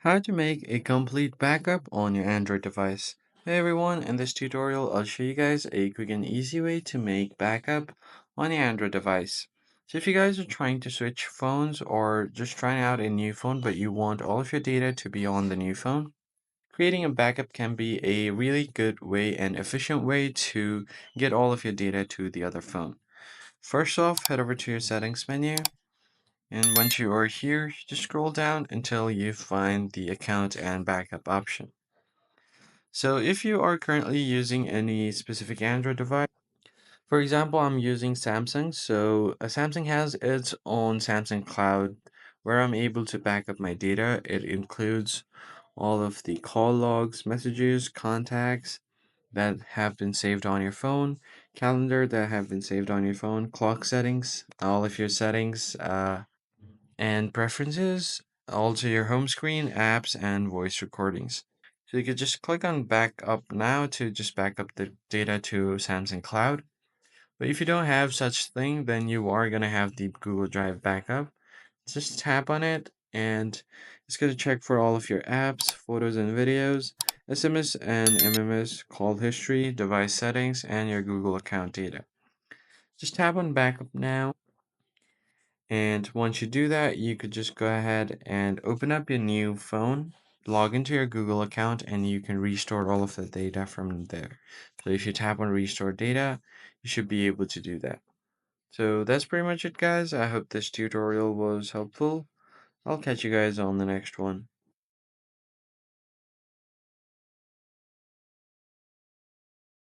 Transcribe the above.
How to make a complete backup on your Android device. Hey everyone, in this tutorial I'll show you guys a quick and easy way to make backup on your Android device. So if you guys are trying to switch phones or just trying out a new phone but you want all of your data to be on the new phone, creating a backup can be a really good way and efficient way to get all of your data to the other phone. First off, head over to your settings menu, and once you are here, just scroll down until you find the account and backup option. So if you are currently using any specific Android device, for example, I'm using Samsung. So Samsung has its own Samsung Cloud where I'm able to back up my data. It includes all of the call logs, messages, contacts that have been saved on your phone, calendar that have been saved on your phone, clock settings, all of your settings, and preferences, also your home screen, apps, and voice recordings. So you could just click on backup now to just back up the data to Samsung Cloud. But if you don't have such thing, then you are gonna have the Google Drive backup. Just tap on it and it's gonna check for all of your apps, photos and videos, SMS and MMS, call history, device settings, and your Google account data. Just tap on backup now. And once you do that, you could just go ahead and open up your new phone, log into your Google account, and you can restore all of the data from there. So if you tap on restore data, you should be able to do that. So that's pretty much it, guys. I hope this tutorial was helpful. I'll catch you guys on the next one.